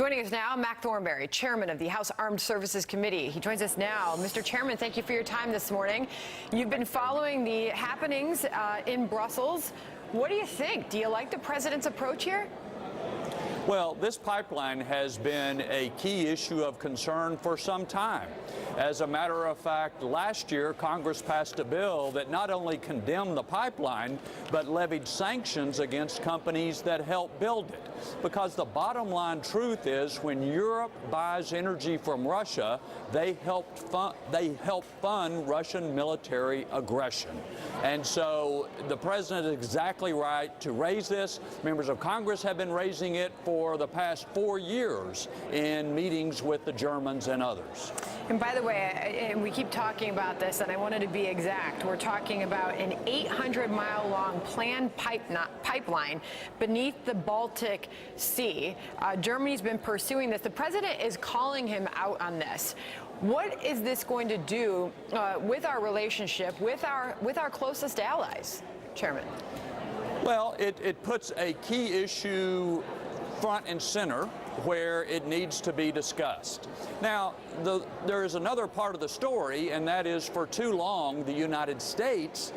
Joining us now, Mac Thornberry, chairman of the House Armed Services Committee. He joins us now. Mr. Chairman, thank you for your time this morning. You've been following the happenings in Brussels. What do you think? Do you like the president's approach here? Well, this pipeline has been a key issue of concern for some time. As a matter of fact, last year, Congress passed a bill that not only condemned the pipeline, but levied sanctions against companies that helped build it. Because the bottom line truth is, when Europe buys energy from Russia, they help fund Russian military aggression. And so the president is exactly right to raise this. Members of Congress have been raising it for the past 4 years in meetings with the Germans and others. And by the way, we keep talking about this, and I wanted to be exact. We're talking about an 800-mile-long planned pipeline beneath the Baltic Sea. Germany's been pursuing this. The president is calling him out on this. What is this going to do with our relationship with our closest allies, Chairman? Well, it puts a key issue front and center where it needs to be discussed. Now, there is another part of the story, and that is, for too long, the United States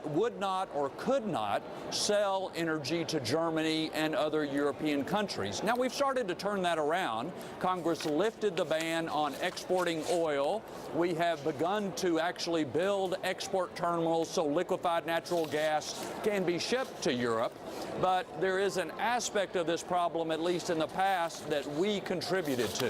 would not or could not sell energy to Germany and other European countries. Now, we've started to turn that around. Congress lifted the ban on exporting oil. We have begun to actually build export terminals so liquefied natural gas can be shipped to Europe. But there is an aspect of this problem, at least in the past, that we contributed to.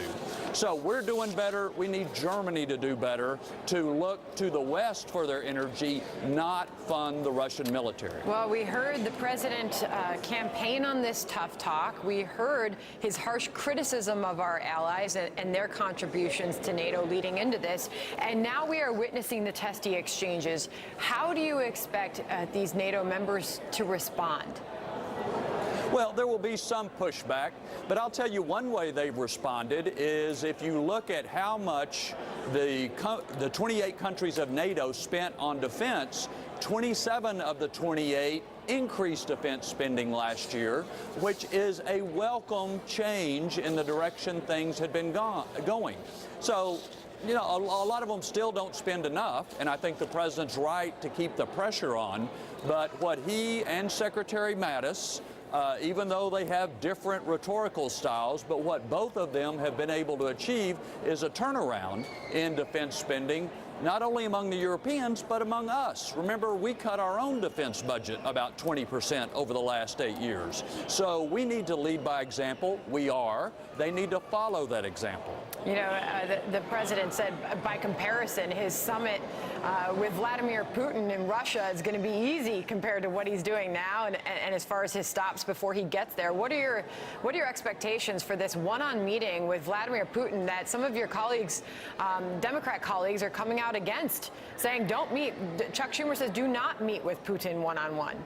So we're doing better. We need Germany to do better, to look to the West for their energy, not fund the Russian military. Well, we heard the president campaign on this tough talk. We heard his harsh criticism of our allies and their contributions to NATO leading into this. And now we are witnessing the testy exchanges. How do you expect these NATO members to respond? Well, there will be some pushback, but I'll tell you one way they've responded is if you look at how much the 28 countries of NATO spent on defense, 27 of the 28 increased defense spending last year, which is a welcome change in the direction things had been going. So, you know, a lot of them still don't spend enough, and I think the president's right to keep the pressure on. But what he and Secretary Mattis, even though they have different rhetorical styles, but what both of them have been able to achieve is a turnaround in defense spending, not only among the Europeans, but among us. Remember, we cut our own defense budget about 20% over the last 8 years. So we need to lead by example. We are. They need to follow that example. You know, the president said, by comparison, his summit with Vladimir Putin in Russia is going to be easy compared to what he's doing now, and as far as his stops before he gets there. What are your expectations for this one-on meeting with Vladimir Putin that some of your colleagues, Democrat colleagues, are coming out against, saying don't meet? Chuck Schumer says do not meet with Putin one-on-one.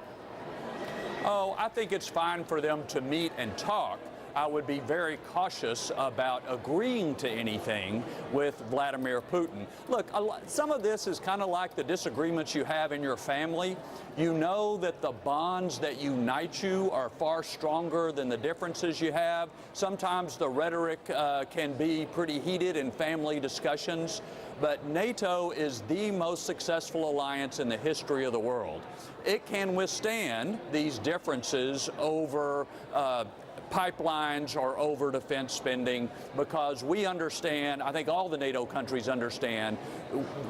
Oh, I think it's fine for them to meet and talk. I would be very cautious about agreeing to anything with Vladimir Putin. Look, some of this is kind of like the disagreements you have in your family. You know that the bonds that unite you are far stronger than the differences you have. Sometimes the rhetoric can be pretty heated in family discussions, but NATO is the most successful alliance in the history of the world. It can withstand these differences over pipelines or over defense spending, because we understand, I think all the NATO countries understand,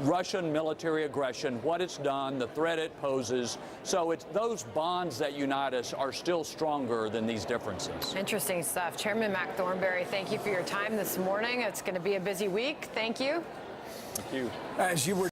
Russian military aggression, what it's done, the threat it poses. So it's those bonds that unite us are still stronger than these differences. Interesting stuff. Chairman Mac Thornberry, thank you for your time this morning. It's going to be a busy week. Thank you. Thank you. As you were